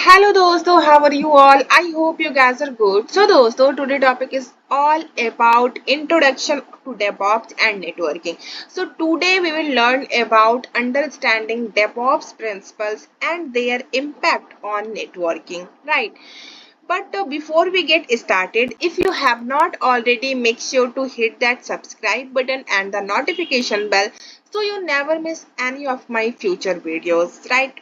Hello दोस्तों, how are you all? I hope you guys are good. So दोस्तों, today topic is all about introduction to DevOps and networking. So today we will learn about understanding DevOps principles and their impact on networking, right? But before we get started, if you have not already, make sure to hit that subscribe button and the notification bell so you never miss any of my future videos, right?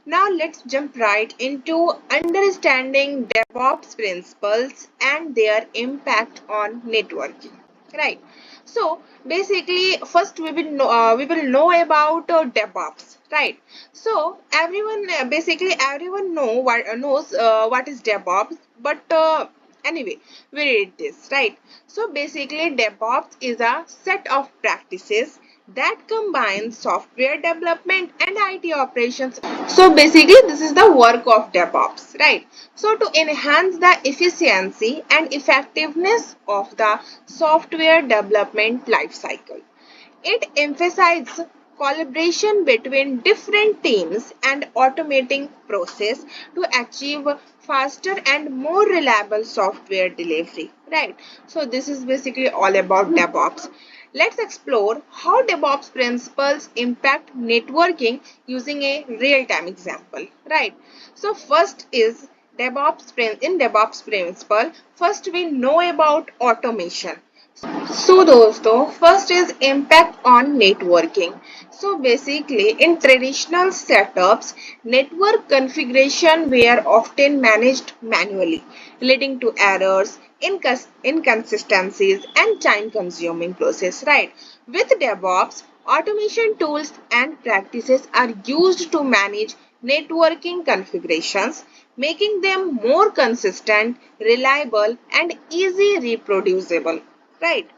Now let's jump right into understanding DevOps principles and their impact on networking. Right. So basically, first we will know about DevOps. Right. So everyone knows what is DevOps, but anyway, we read this, right? So basically, DevOps is a set of practices that combines software development and IT operations. So basically, this is the work of DevOps, right? So to enhance the efficiency and effectiveness of the software development lifecycle, it emphasizes collaboration between different teams and automating process to achieve faster and more reliable software delivery, right? So this is basically all about DevOps. Let's explore how DevOps principles impact networking using a real-time example, right? So first is DevOps principle. First we know about automation. So दोस्तों, first is impact on networking. So basically, in traditional setups, network configuration were often managed manually, leading to errors, inconsistencies, and time-consuming process. Right? With DevOps, automation tools and practices are used to manage networking configurations, making them more consistent, reliable, and easy reproducible, right?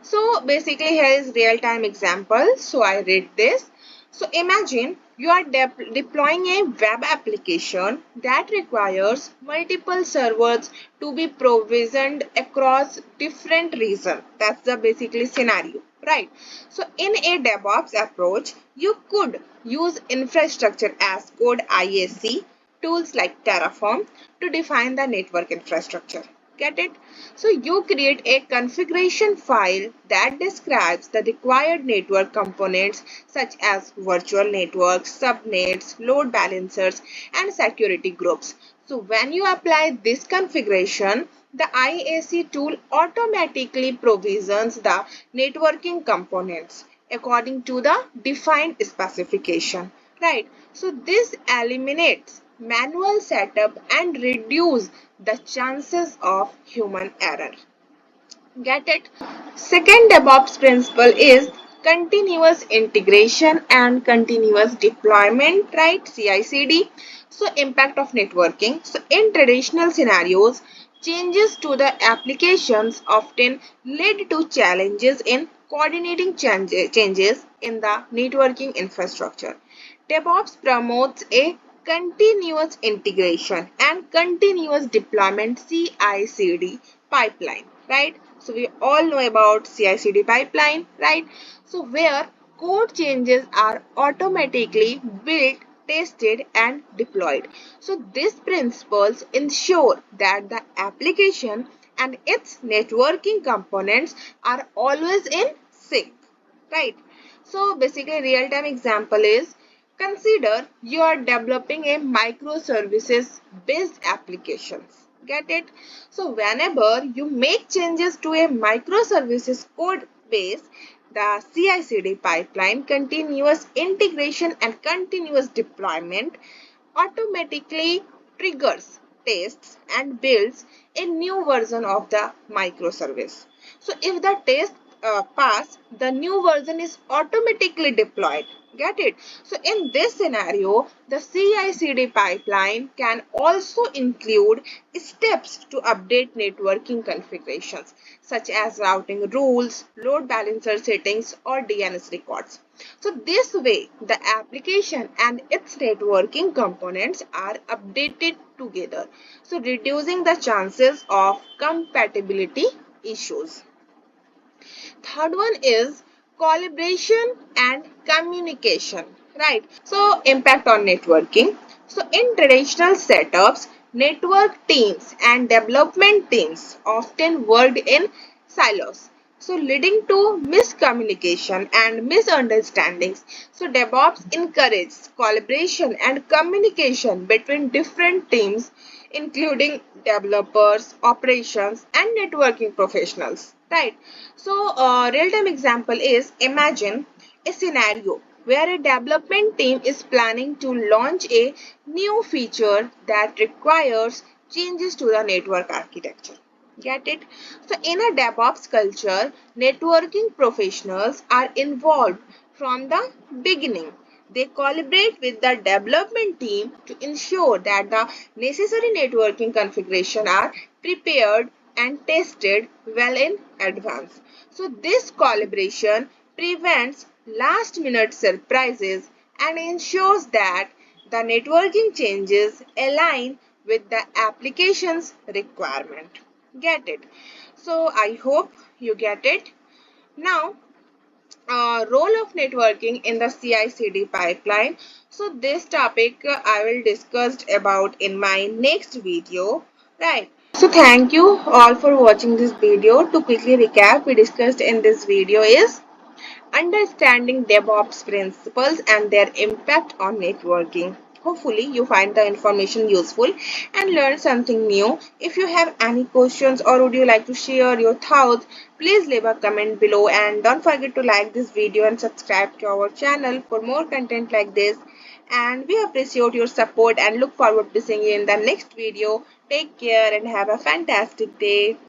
So basically here is real time example. So I read this. So imagine you are deploying a web application that requires multiple servers to be provisioned across different regions. That's the basically scenario, right? So in a DevOps approach, you could use infrastructure as code IAC, tools like Terraform to define the network infrastructure. Get it? So you create a configuration file that describes the required network components such as virtual networks, subnets, load balancers, and security groups. So when you apply this configuration, the IAC tool automatically provisions the networking components according to the defined specification, right? So this eliminates manual setup and reduce the chances of human error. Get it? Second DevOps principle is continuous integration and continuous deployment, right? CI/CD. So impact of networking. So in traditional scenarios, changes to the applications often lead to challenges in coordinating changes in the networking infrastructure. DevOps promotes a continuous integration and continuous deployment CI/CD pipeline, right? So we all know about CI/CD pipeline, right? So where code changes are automatically built, tested and deployed. So these principles ensure that the application and its networking components are always in sync, right? So basically real-time example is, consider you are developing a microservices based applications. Get it? So whenever you make changes to a microservices code base, the CI/CD pipeline, continuous integration and continuous deployment automatically triggers, tests and builds a new version of the microservice. So if the test pass, the new version is automatically deployed. Get it? So in this scenario, the CI/CD pipeline can also include steps to update networking configurations such as routing rules, load balancer settings or DNS records. So this way, the application and its networking components are updated together. So reducing the chances of compatibility issues. Third one is collaboration and communication, right? So impact on networking. So in traditional setups, network teams and development teams often worked in silos, so leading to miscommunication and misunderstandings. So DevOps encourages collaboration and communication between different teams, including developers, operations, and networking professionals. Right. So real-time example is, imagine a scenario where a development team is planning to launch a new feature that requires changes to the network architecture. Get it? So in a DevOps culture, networking professionals are involved from the beginning. They collaborate with the development team to ensure that the necessary networking configuration are prepared and tested well in advance. So this collaboration prevents last minute surprises and ensures that the networking changes align with the application's requirement. Get it? So I hope you get it. Now, role of networking in the CI/CD pipeline. So this topic I will discuss about in my next video. Right. So thank you all for watching this video. To quickly recap, we discussed in this video is understanding DevOps principles and their impact on networking. Hopefully, you find the information useful and learn something new. If you have any questions or would you like to share your thoughts, please leave a comment below and don't forget to like this video and subscribe to our channel for more content like this. And we appreciate your support and look forward to seeing you in the next video. Take care and have a fantastic day.